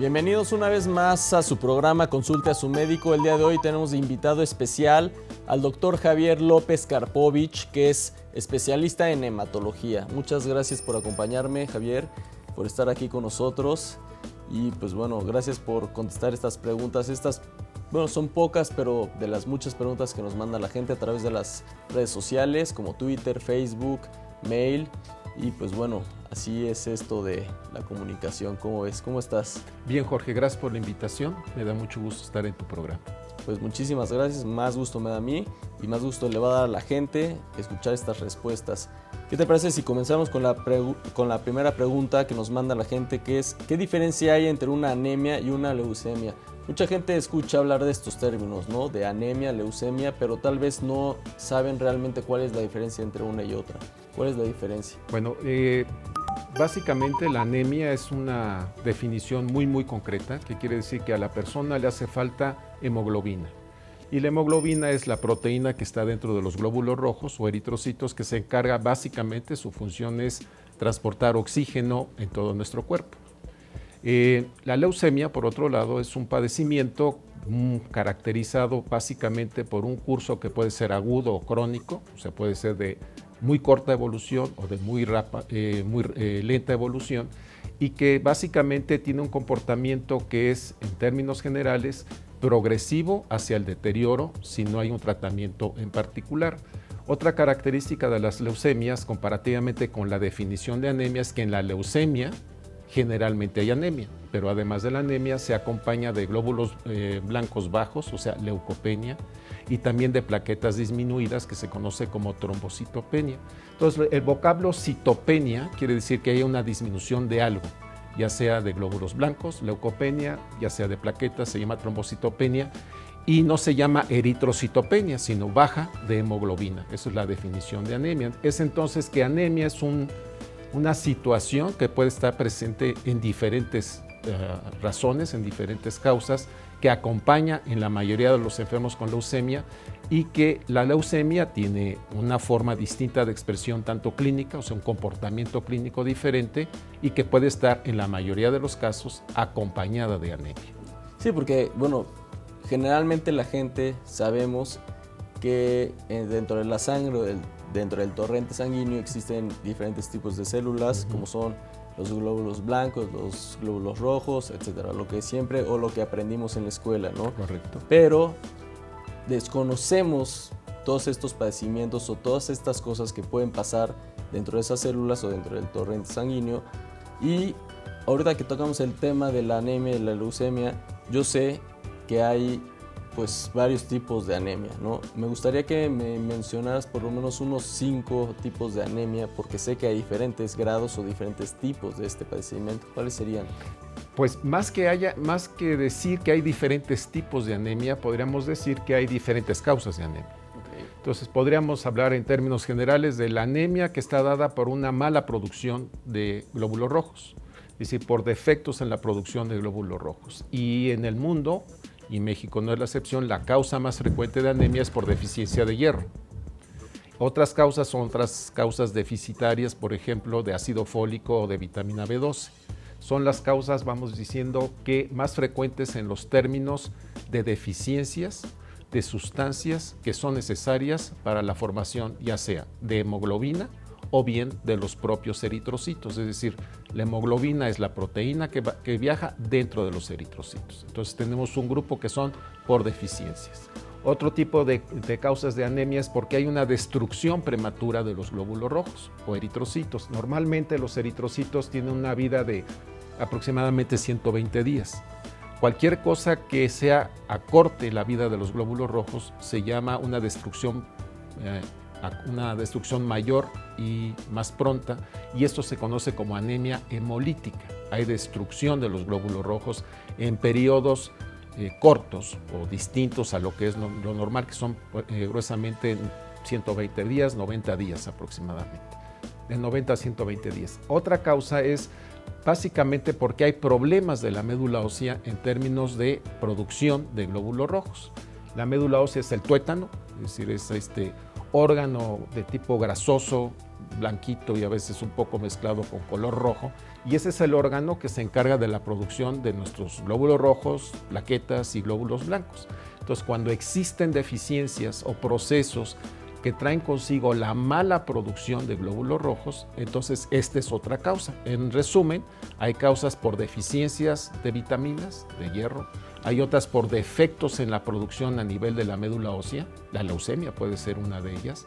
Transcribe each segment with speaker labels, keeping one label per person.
Speaker 1: Bienvenidos una vez más a su programa Consulte a su médico. El día de hoy tenemos de invitado especial al doctor Javier López Karpovich, que es especialista en hematología. Muchas gracias por acompañarme, Javier, por estar aquí con nosotros. Y pues bueno, gracias por contestar estas preguntas. Son pocas, pero de las muchas preguntas que nos manda la gente a través de las redes sociales como Twitter, Facebook, mail. Y pues bueno, así es esto de la comunicación. ¿Cómo ves? ¿Cómo estás?
Speaker 2: Bien, Jorge, gracias por la invitación. Me da mucho gusto estar en tu programa.
Speaker 1: Pues muchísimas gracias. Más gusto me da a mí y más gusto le va a dar a la gente escuchar estas respuestas. ¿Qué te parece si comenzamos con la primera pregunta que nos manda la gente, que es ¿qué diferencia hay entre una anemia y una leucemia? Mucha gente escucha hablar de estos términos, ¿no? De anemia, leucemia, pero tal vez no saben realmente cuál es la diferencia entre una y otra. ¿Cuál es la diferencia?
Speaker 2: Bueno, básicamente la anemia es una definición muy concreta, que quiere decir que a la persona le hace falta hemoglobina. Y la hemoglobina es la proteína que está dentro de los glóbulos rojos o eritrocitos, que se encarga básicamente, su función es transportar oxígeno en todo nuestro cuerpo. La leucemia, por otro lado, es un padecimiento caracterizado básicamente por un curso que puede ser agudo o crónico, o sea, puede ser de muy corta evolución o de muy lenta evolución, y que básicamente tiene un comportamiento que es, en términos generales, progresivo hacia el deterioro si no hay un tratamiento en particular. Otra característica de las leucemias, comparativamente con la definición de anemia, es que en la leucemia generalmente hay anemia, pero además de la anemia se acompaña de glóbulos blancos bajos, o sea, leucopenia, y también de plaquetas disminuidas que se conoce como trombocitopenia. Entonces, el vocablo citopenia quiere decir que hay una disminución de algo, ya sea de glóbulos blancos, leucopenia, ya sea de plaquetas, se llama trombocitopenia, y no se llama eritrocitopenia, sino baja de hemoglobina. Esa es la definición de anemia. Es entonces que anemia es una situación que puede estar presente en diferentes razones, en diferentes causas, que acompaña en la mayoría de los enfermos con leucemia, y que la leucemia tiene una forma distinta de expresión tanto clínica, o sea, un comportamiento clínico diferente, y que puede estar en la mayoría de los casos acompañada de anemia.
Speaker 1: Sí, porque bueno, generalmente la gente sabemos que dentro de la sangre, dentro del torrente sanguíneo existen diferentes tipos de células, como son los glóbulos blancos, los glóbulos rojos, etcétera, lo que aprendimos en la escuela, ¿no?
Speaker 2: Correcto.
Speaker 1: Pero desconocemos todos estos padecimientos o todas estas cosas que pueden pasar dentro de esas células o dentro del torrente sanguíneo. Y ahorita que tocamos el tema de la anemia y la leucemia, yo sé que hay pues varios tipos de anemia, ¿no? Me gustaría que me mencionaras por lo menos unos 5 tipos de anemia, porque sé que hay diferentes grados o diferentes tipos de este padecimiento. ¿Cuáles serían?
Speaker 2: Pues más que decir que hay diferentes tipos de anemia, podríamos decir que hay diferentes causas de anemia.
Speaker 1: Okay.
Speaker 2: Entonces podríamos hablar en términos generales de la anemia que está dada por una mala producción de glóbulos rojos, es decir, por defectos en la producción de glóbulos rojos. Y en el mundo, y México no es la excepción, la causa más frecuente de anemia es por deficiencia de hierro. Otras causas son otras causas deficitarias, por ejemplo, de ácido fólico o de vitamina B12. Son las causas, vamos diciendo, que más frecuentes en los términos de deficiencias de sustancias que son necesarias para la formación, ya sea de hemoglobina o bien de los propios eritrocitos, es decir, la hemoglobina es la proteína que viaja dentro de los eritrocitos. Entonces tenemos un grupo que son por deficiencias. Otro tipo de causas de anemia es porque hay una destrucción prematura de los glóbulos rojos o eritrocitos. Normalmente los eritrocitos tienen una vida de aproximadamente 120 días. Cualquier cosa que sea acorte la vida de los glóbulos rojos se llama una destrucción mayor y más pronta, y esto se conoce como anemia hemolítica. Hay destrucción de los glóbulos rojos en periodos cortos o distintos a lo que es lo normal, que son gruesamente 120 días, 90 días aproximadamente, de 90 a 120 días. Otra causa es básicamente porque hay problemas de la médula ósea en términos de producción de glóbulos rojos. La médula ósea es el tuétano, es decir, es este órgano de tipo grasoso blanquito y a veces un poco mezclado con color rojo, y ese es el órgano que se encarga de la producción de nuestros glóbulos rojos, plaquetas y glóbulos blancos. Entonces, cuando existen deficiencias o procesos que traen consigo la mala producción de glóbulos rojos, entonces esta es otra causa. En resumen, hay causas por deficiencias de vitaminas, de hierro, hay otras por defectos en la producción a nivel de la médula ósea, la leucemia puede ser una de ellas,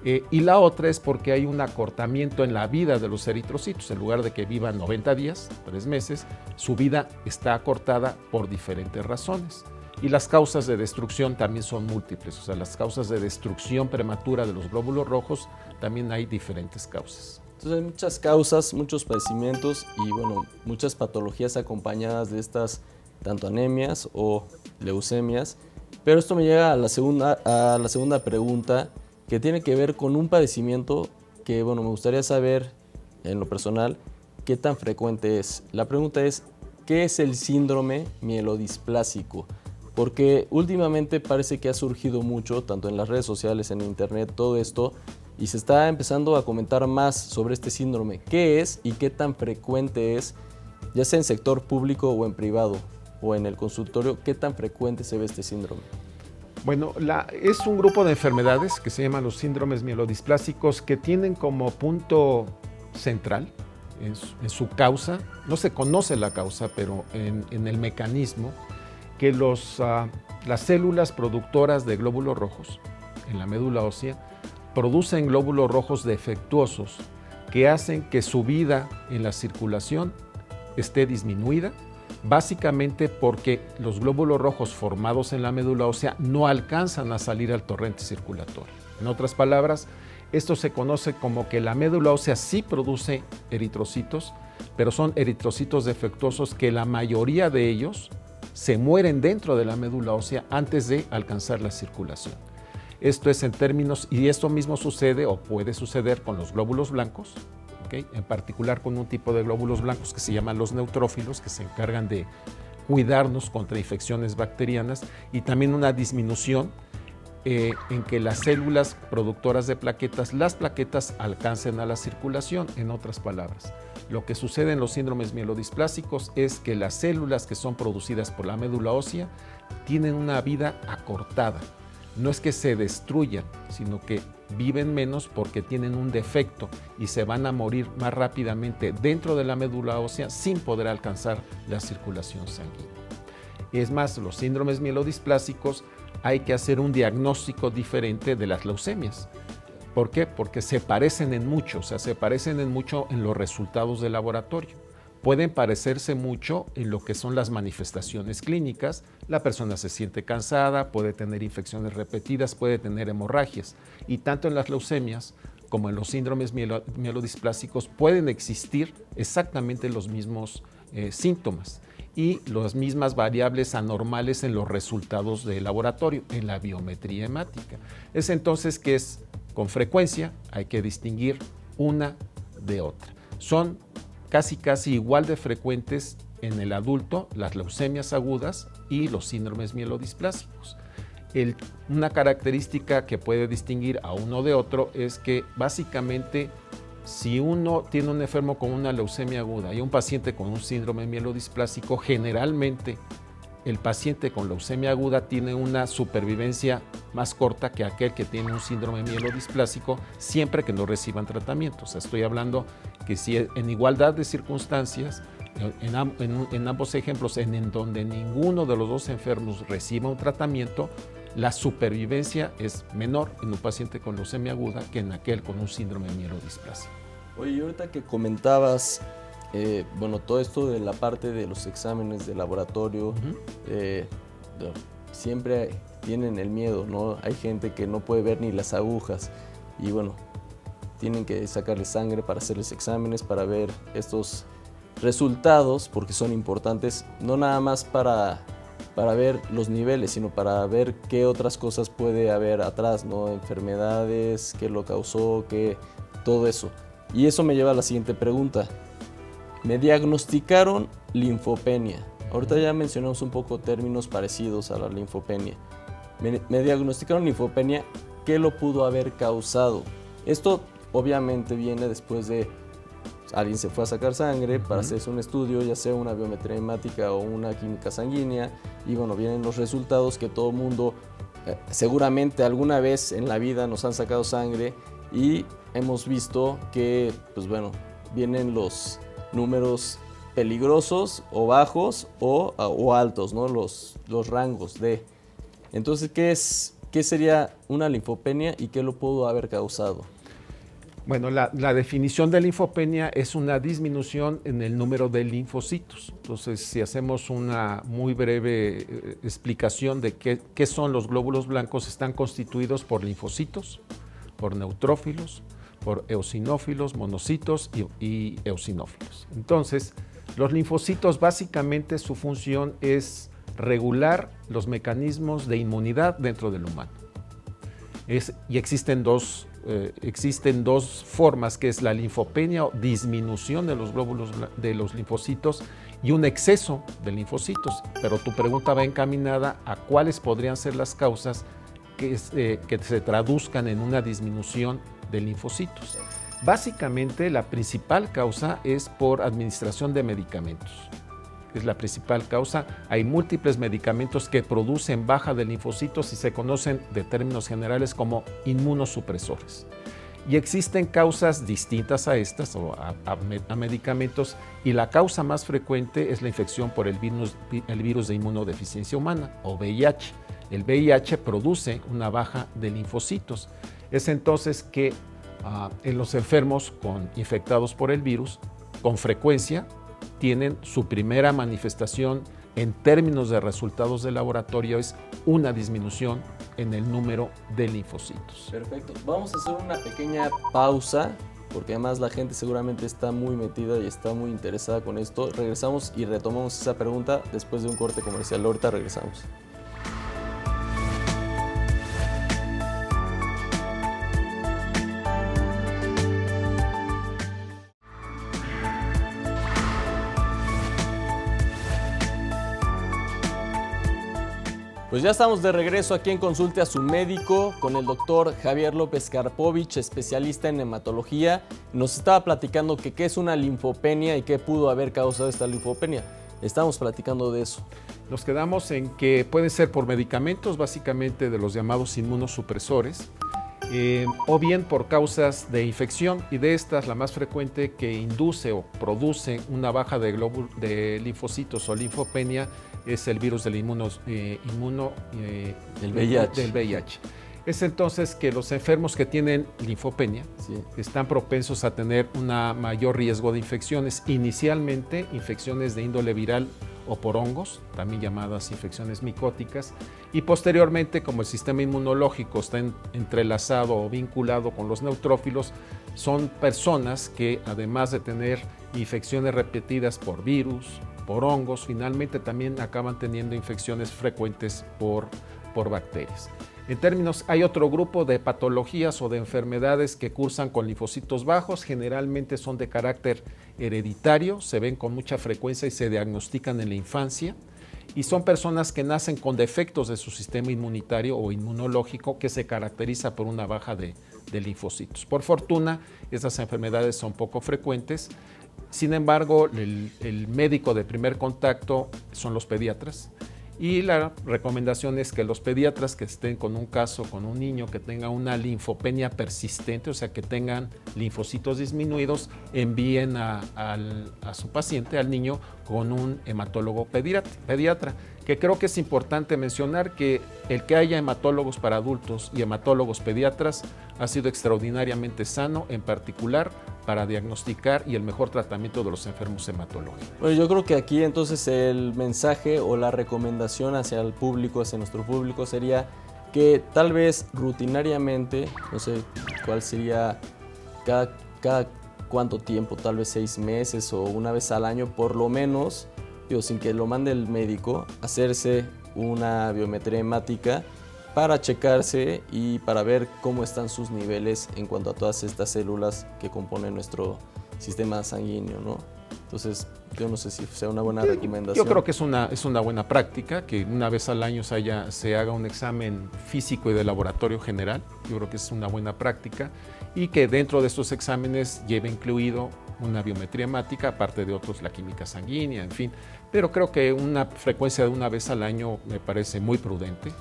Speaker 2: y la otra es porque hay un acortamiento en la vida de los eritrocitos. En lugar de que vivan 90 días, 3 meses, su vida está acortada por diferentes razones. Y las causas de destrucción también son múltiples, o sea, las causas de destrucción prematura de los glóbulos rojos también hay diferentes causas.
Speaker 1: Entonces hay muchas causas, muchos padecimientos y bueno, muchas patologías acompañadas de estas tanto anemias o leucemias. Pero esto me llega a la segunda pregunta, que tiene que ver con un padecimiento que bueno, me gustaría saber en lo personal qué tan frecuente es. La pregunta es, ¿qué es el síndrome mielodisplásico? Porque últimamente parece que ha surgido mucho, tanto en las redes sociales, en internet, todo esto, y se está empezando a comentar más sobre este síndrome. ¿Qué es y qué tan frecuente es, ya sea en sector público o en privado, o en el consultorio, qué tan frecuente se ve este síndrome?
Speaker 2: Bueno, es un grupo de enfermedades que se llaman los síndromes mielodisplásicos, que tienen como punto central en su causa, no se conoce la causa, pero en el mecanismo, que las células productoras de glóbulos rojos en la médula ósea producen glóbulos rojos defectuosos que hacen que su vida en la circulación esté disminuida, básicamente porque los glóbulos rojos formados en la médula ósea no alcanzan a salir al torrente circulatorio. En otras palabras, esto se conoce como que la médula ósea sí produce eritrocitos, pero son eritrocitos defectuosos que la mayoría de ellos se mueren dentro de la médula ósea antes de alcanzar la circulación. Esto es en términos, y esto mismo sucede o puede suceder con los glóbulos blancos, ¿okay? En particular con un tipo de glóbulos blancos que se llaman los neutrófilos, que se encargan de cuidarnos contra infecciones bacterianas, y también una disminución en que las células productoras de plaquetas, las plaquetas alcancen a la circulación, en otras palabras. Lo que sucede en los síndromes mielodisplásicos es que las células que son producidas por la médula ósea tienen una vida acortada. No es que se destruyan, sino que viven menos porque tienen un defecto y se van a morir más rápidamente dentro de la médula ósea sin poder alcanzar la circulación sanguínea. Es más, los síndromes mielodisplásicos hay que hacer un diagnóstico diferente de las leucemias. ¿Por qué? Porque se parecen en mucho, o sea, se parecen en mucho en los resultados de laboratorio. Pueden parecerse mucho en lo que son las manifestaciones clínicas. La persona se siente cansada, puede tener infecciones repetidas, puede tener hemorragias. Y tanto en las leucemias como en los síndromes mielodisplásicos pueden existir exactamente los mismos síntomas y las mismas variables anormales en los resultados de laboratorio, en la biometría hemática. Es entonces que con frecuencia hay que distinguir una de otra. Son casi igual de frecuentes en el adulto las leucemias agudas y los síndromes mielodisplásicos. Una característica que puede distinguir a uno de otro es que básicamente si uno tiene un enfermo con una leucemia aguda y un paciente con un síndrome mielodisplásico, generalmente el paciente con leucemia aguda tiene una supervivencia más corta que aquel que tiene un síndrome mielodisplásico siempre que no reciban tratamiento. O sea, estoy hablando que si en igualdad de circunstancias, en ambos ejemplos, en donde ninguno de los dos enfermos reciba un tratamiento, la supervivencia es menor en un paciente con leucemia aguda que en aquel con un síndrome mielodisplásico.
Speaker 1: Oye, y ahorita que comentabas, todo esto de la parte de los exámenes de laboratorio, siempre tienen el miedo, ¿no? Hay gente que no puede ver ni las agujas y bueno, tienen que sacarle sangre para hacerles exámenes, para ver estos resultados, porque son importantes, no nada más para ver los niveles, sino para ver qué otras cosas puede haber atrás, ¿no? Enfermedades, qué lo causó, todo eso. Y eso me lleva a la siguiente pregunta. Me diagnosticaron linfopenia. Ahorita ya mencionamos un poco términos parecidos a la linfopenia. Me diagnosticaron linfopenia. ¿Qué lo pudo haber causado? Esto obviamente viene después de alguien se fue a sacar sangre para hacerse un estudio, ya sea una biometría hemática o una química sanguínea, y bueno, vienen los resultados que todo mundo, seguramente alguna vez en la vida nos han sacado sangre y hemos visto que, pues bueno, vienen los números peligrosos o bajos o altos, ¿no? Los rangos de. Entonces, ¿qué sería una linfopenia y qué lo pudo haber causado?
Speaker 2: Bueno, la definición de linfopenia es una disminución en el número de linfocitos. Entonces, si hacemos una muy breve explicación de qué son los glóbulos blancos, están constituidos por linfocitos, por neutrófilos, por eosinófilos, monocitos y eosinófilos. Entonces, los linfocitos básicamente su función es regular los mecanismos de inmunidad dentro del humano. Y existen dos formas, que es la linfopenia o disminución de los glóbulos de los linfocitos y un exceso de linfocitos. Pero tu pregunta va encaminada a cuáles podrían ser las causas que se traduzcan en una disminución de linfocitos. Básicamente, la principal causa es por administración de medicamentos. Es la principal causa. Hay múltiples medicamentos que producen baja de linfocitos y se conocen de términos generales como inmunosupresores. Y existen causas distintas a estas o a medicamentos, y la causa más frecuente es la infección por el virus de inmunodeficiencia humana o VIH. El VIH produce una baja de linfocitos. Es entonces que en los enfermos infectados por el virus, con frecuencia tienen su primera manifestación en términos de resultados de laboratorio, es una disminución en el número de linfocitos.
Speaker 1: Perfecto. Vamos a hacer una pequeña pausa, porque además la gente seguramente está muy metida y está muy interesada con esto. Regresamos y retomamos esa pregunta después de un corte comercial. Ahorita regresamos. Pues ya estamos de regreso aquí en Consulte a su médico con el doctor Javier López Karpovich, especialista en hematología. Nos estaba platicando qué es una linfopenia y qué pudo haber causado esta linfopenia. Estamos platicando de eso.
Speaker 2: Nos quedamos en que pueden ser por medicamentos, básicamente de los llamados inmunosupresores, o bien por causas de infección, y de estas la más frecuente que induce o produce una baja de linfocitos o linfopenia es el virus del VIH. Es entonces que los enfermos que tienen linfopenia están propensos a tener un mayor riesgo de infecciones, inicialmente infecciones de índole viral o por hongos, también llamadas infecciones micóticas, y posteriormente, como el sistema inmunológico está entrelazado o vinculado con los neutrófilos, son personas que, además de tener infecciones repetidas por virus, por hongos, finalmente también acaban teniendo infecciones frecuentes por bacterias. En términos, hay otro grupo de patologías o de enfermedades que cursan con linfocitos bajos, generalmente son de carácter hereditario, se ven con mucha frecuencia y se diagnostican en la infancia, y son personas que nacen con defectos de su sistema inmunitario o inmunológico que se caracteriza por una baja de linfocitos. Por fortuna, estas enfermedades son poco frecuentes. Sin embargo, el médico de primer contacto son los pediatras, y la recomendación es que los pediatras que estén con un caso, con un niño que tenga una linfopenia persistente, o sea que tengan linfocitos disminuidos, envíen a su paciente, al niño, con un hematólogo pediatra, que creo que es importante mencionar que el que haya hematólogos para adultos y hematólogos pediatras ha sido extraordinariamente sano, en particular para diagnosticar y el mejor tratamiento de los enfermos hematológicos.
Speaker 1: Bueno, yo creo que aquí entonces el mensaje o la recomendación hacia el público, hacia nuestro público, sería que tal vez rutinariamente, no sé cuál sería, cada cuánto tiempo, tal vez 6 meses o una vez al año, por lo menos, sin que lo mande el médico, hacerse una biometría hemática para checarse y para ver cómo están sus niveles en cuanto a todas estas células que componen nuestro sistema sanguíneo, ¿no? Entonces, yo no sé si sea una buena recomendación.
Speaker 2: Yo creo que es una buena práctica que una vez al año se haga un examen físico y de laboratorio general. Yo creo que es una buena práctica y que dentro de estos exámenes lleve incluido una biometría hemática, aparte de otros, la química sanguínea, en fin. Pero creo que una frecuencia de una vez al año me parece muy prudente.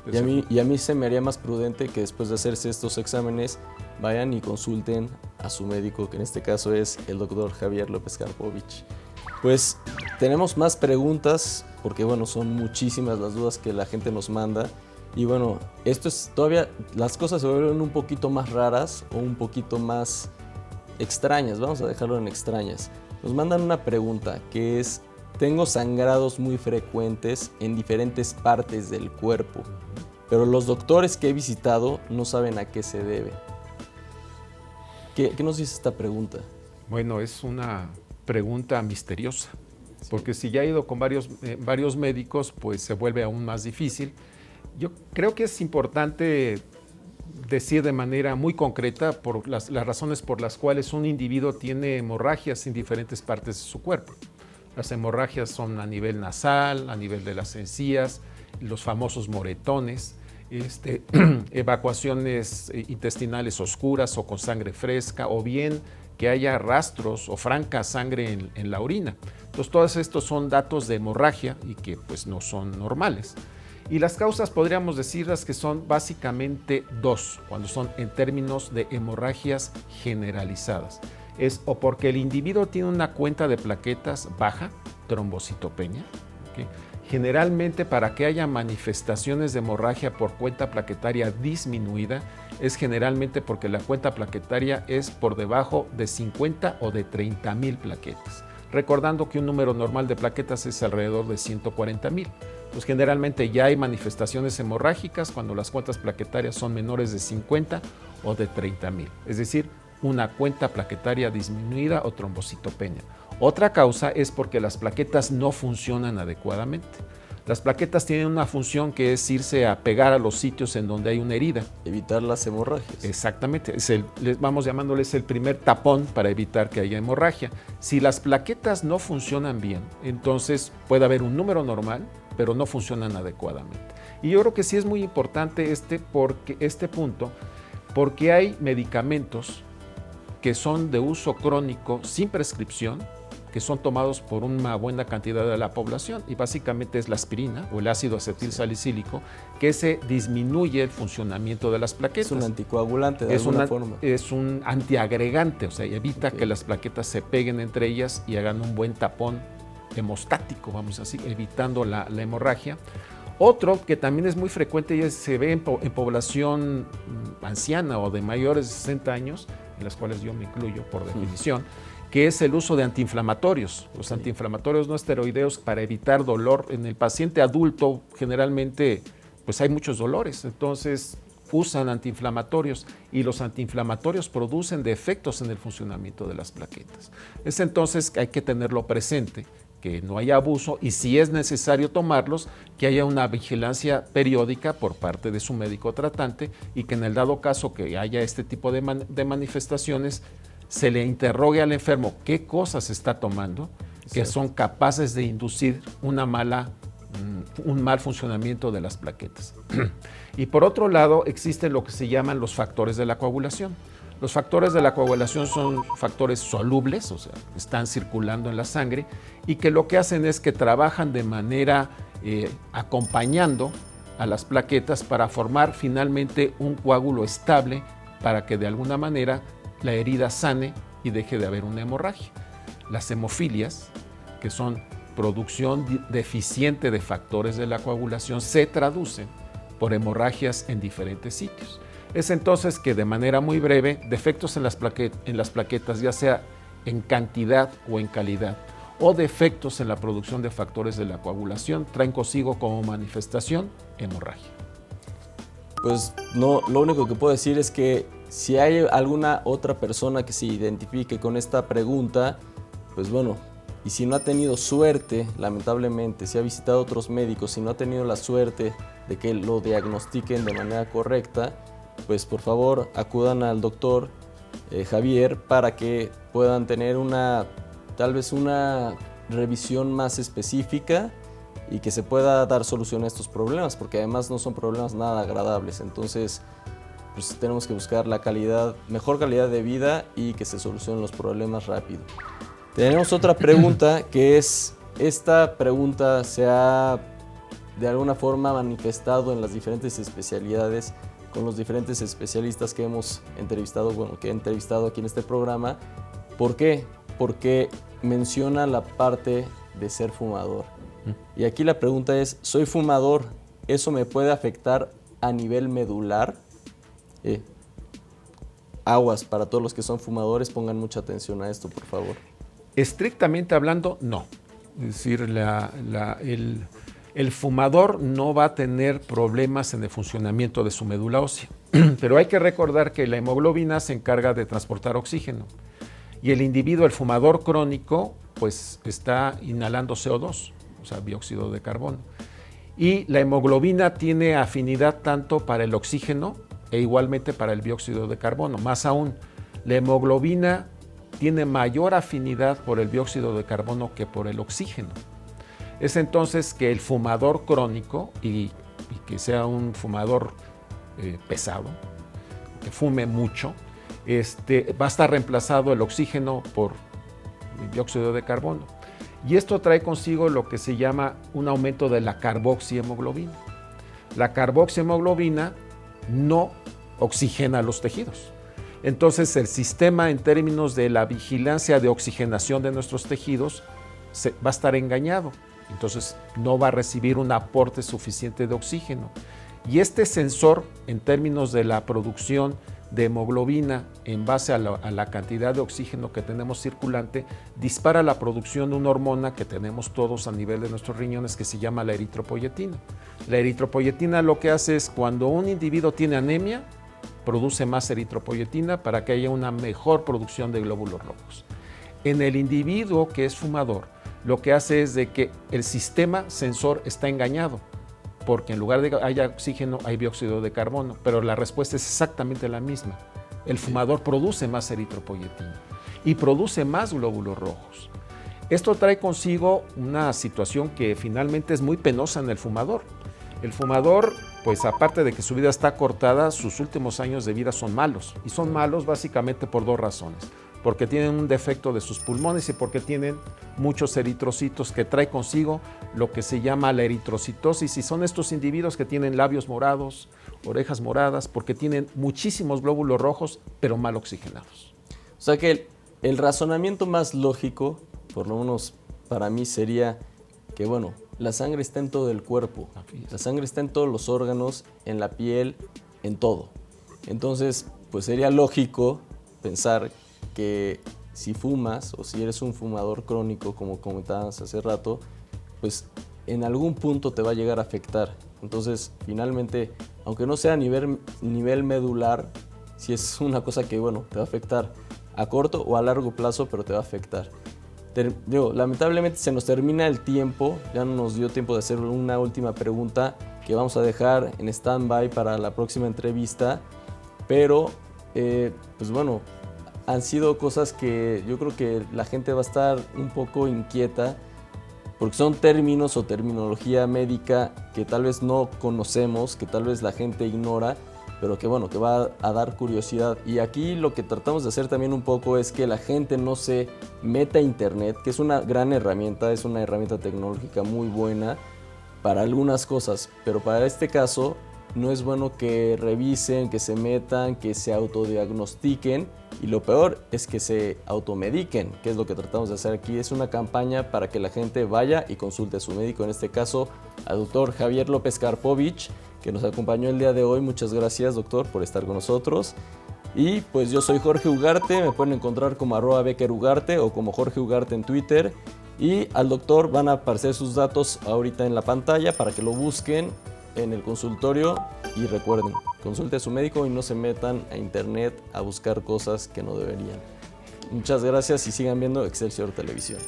Speaker 1: Y a mí se me haría más prudente que después de hacerse estos exámenes vayan y consulten a su médico, que en este caso es el doctor Javier López Karpovich. Pues tenemos más preguntas, porque bueno, son muchísimas las dudas que la gente nos manda. Y bueno, esto es todavía, las cosas se vuelven un poquito más raras o un poquito más extrañas, vamos a dejarlo en extrañas. Nos mandan una pregunta que es: tengo sangrados muy frecuentes en diferentes partes del cuerpo, pero los doctores que he visitado no saben a qué se debe. ¿Qué nos dice esta pregunta?
Speaker 2: Bueno, es una pregunta misteriosa, porque si ya he ido con varios médicos, pues se vuelve aún más difícil. Yo creo que es importante decir de manera muy concreta por las razones por las cuales un individuo tiene hemorragias en diferentes partes de su cuerpo. Las hemorragias son a nivel nasal, a nivel de las encías, los famosos moretones, evacuaciones intestinales oscuras o con sangre fresca, o bien que haya rastros o franca sangre en la orina. Entonces, todos estos son datos de hemorragia y que pues no son normales. Y las causas podríamos decirlas que son básicamente dos, cuando son en términos de hemorragias generalizadas. Es o porque el individuo tiene una cuenta de plaquetas baja, trombocitopenia. ¿Okay? Generalmente, para que haya manifestaciones de hemorragia por cuenta plaquetaria disminuida, es generalmente porque la cuenta plaquetaria es por debajo de 50 o de 30,000 plaquetas. Recordando que un número normal de plaquetas es alrededor de 140,000. Pues generalmente ya hay manifestaciones hemorrágicas cuando las cuentas plaquetarias son menores de 50 o de 30,000. Es decir, una cuenta plaquetaria disminuida o trombocitopenia. Otra causa es porque las plaquetas no funcionan adecuadamente. Las plaquetas tienen una función que es irse a pegar a los sitios en donde hay una herida.
Speaker 1: Evitar las hemorragias.
Speaker 2: Exactamente, vamos llamándoles el primer tapón para evitar que haya hemorragia. Si las plaquetas no funcionan bien, entonces puede haber un número normal, pero no funcionan adecuadamente. Y yo creo que sí es muy importante este punto, porque hay medicamentos que son de uso crónico sin prescripción, que son tomados por una buena cantidad de la población, y básicamente es la aspirina o el ácido acetil salicílico, que se disminuye el funcionamiento de las plaquetas.
Speaker 1: Es un anticoagulante de alguna forma.
Speaker 2: Es un antiagregante, o sea, evita que las plaquetas se peguen entre ellas y hagan un buen tapón hemostático, vamos a decir, evitando la hemorragia. Otro que también es muy frecuente y se ve en población anciana o de mayores de 60 años, en las cuales yo me incluyo por definición, que es el uso de antiinflamatorios. Los antiinflamatorios no esteroideos para evitar dolor. En el paciente adulto generalmente pues hay muchos dolores, entonces usan antiinflamatorios y los antiinflamatorios producen defectos en el funcionamiento de las plaquetas. Es entonces que hay que tenerlo presente, que no haya abuso y si es necesario tomarlos, que haya una vigilancia periódica por parte de su médico tratante y que en el dado caso que haya este tipo de manifestaciones, se le interrogue al enfermo qué cosas está tomando que son capaces de inducir un mal funcionamiento de las plaquetas. Y por otro lado, existen lo que se llaman los factores de la coagulación. Los factores de la coagulación son factores solubles, o sea, están circulando en la sangre y que lo que hacen es que trabajan de manera acompañando a las plaquetas para formar finalmente un coágulo estable para que de alguna manera la herida sane y deje de haber una hemorragia. Las hemofilias, que son producción deficiente de factores de la coagulación, se traducen por hemorragias en diferentes sitios. Es entonces que de manera muy breve, defectos en las plaquetas, ya sea en cantidad o en calidad, o defectos en la producción de factores de la coagulación, traen consigo como manifestación hemorragia.
Speaker 1: Pues no, lo único que puedo decir es que si hay alguna otra persona que se identifique con esta pregunta, pues bueno, y si no ha tenido suerte, lamentablemente, si ha visitado otros médicos, si no ha tenido la suerte de que lo diagnostiquen de manera correcta, pues por favor acudan al doctor Javier para que puedan tener una tal vez una revisión más específica y que se pueda dar solución a estos problemas, porque además no son problemas nada agradables. Entonces, pues tenemos que buscar la mejor calidad de vida y que se solucionen los problemas rápido. Tenemos otra pregunta que es, esta pregunta se ha de alguna forma manifestado en las diferentes especialidades con los diferentes especialistas que hemos entrevistado, que he entrevistado aquí en este programa. ¿Por qué? Porque menciona la parte de ser fumador. Y aquí la pregunta es, ¿soy fumador? ¿Eso me puede afectar a nivel medular? Aguas, para todos los que son fumadores, pongan mucha atención a esto, por favor.
Speaker 2: Estrictamente hablando, no. Es decir, el fumador no va a tener problemas en el funcionamiento de su médula ósea. Pero hay que recordar que la hemoglobina se encarga de transportar oxígeno. Y el individuo, el fumador crónico, pues está inhalando CO2, o sea, dióxido de carbono. Y la hemoglobina tiene afinidad tanto para el oxígeno e igualmente para el dióxido de carbono. Más aún, la hemoglobina tiene mayor afinidad por el dióxido de carbono que por el oxígeno. Es entonces que el fumador crónico, y que sea un fumador pesado, que fume mucho, va a estar reemplazado el oxígeno por el dióxido de carbono. Y esto trae consigo lo que se llama un aumento de la carboxihemoglobina. La carboxihemoglobina no oxigena los tejidos. Entonces el sistema en términos de la vigilancia de oxigenación de nuestros tejidos va a estar engañado. Entonces no va a recibir un aporte suficiente de oxígeno. Y este sensor, en términos de la producción de hemoglobina en base a la cantidad de oxígeno que tenemos circulante, dispara la producción de una hormona que tenemos todos a nivel de nuestros riñones que se llama la eritropoyetina. La eritropoyetina lo que hace es, cuando un individuo tiene anemia, produce más eritropoyetina para que haya una mejor producción de glóbulos rojos. En el individuo que es fumador, lo que hace es de que el sistema sensor está engañado, porque en lugar de que haya oxígeno hay dióxido de carbono, pero la respuesta es exactamente la misma. El fumador produce más eritropoyetina y produce más glóbulos rojos. Esto trae consigo una situación que finalmente es muy penosa en el fumador. El fumador, pues aparte de que su vida está cortada, sus últimos años de vida son malos. Y son malos básicamente por dos razones. Porque tienen un defecto de sus pulmones y porque tienen muchos eritrocitos que trae consigo lo que se llama la eritrocitosis. Y son estos individuos que tienen labios morados, orejas moradas, porque tienen muchísimos glóbulos rojos, pero mal oxigenados.
Speaker 1: O sea que el razonamiento más lógico, por lo menos para mí, sería que, bueno, la sangre está en todo el cuerpo. La sangre está en todos los órganos, en la piel, en todo. Entonces, pues sería lógico pensar que si fumas o si eres un fumador crónico, como comentábamos hace rato, pues en algún punto te va a llegar a afectar. Entonces, finalmente, aunque no sea a nivel medular, si es una cosa que, bueno, te va a afectar a corto o a largo plazo, pero te va a afectar. Lamentablemente se nos termina el tiempo, ya no nos dio tiempo de hacer una última pregunta que vamos a dejar en stand-by para la próxima entrevista, pero pues bueno, han sido cosas que yo creo que la gente va a estar un poco inquieta porque son términos o terminología médica que tal vez no conocemos, que tal vez la gente ignora, pero que bueno, que va a dar curiosidad. Y aquí lo que tratamos de hacer también un poco es que la gente no se meta a internet, que es una gran herramienta, es una herramienta tecnológica muy buena para algunas cosas, pero para este caso no es bueno que revisen, que se metan, que se autodiagnostiquen, y lo peor es que se automediquen, que es lo que tratamos de hacer aquí. Es una campaña para que la gente vaya y consulte a su médico, en este caso al doctor Javier López Karpovich, que nos acompañó el día de hoy. Muchas gracias, doctor, por estar con nosotros. Y pues yo soy Jorge Ugarte, me pueden encontrar como @beckerugarte o como Jorge Ugarte en Twitter. Y al doctor van a aparecer sus datos ahorita en la pantalla para que lo busquen en el consultorio. Y recuerden, consulte a su médico y no se metan a internet a buscar cosas que no deberían. Muchas gracias y sigan viendo Excelsior Televisión.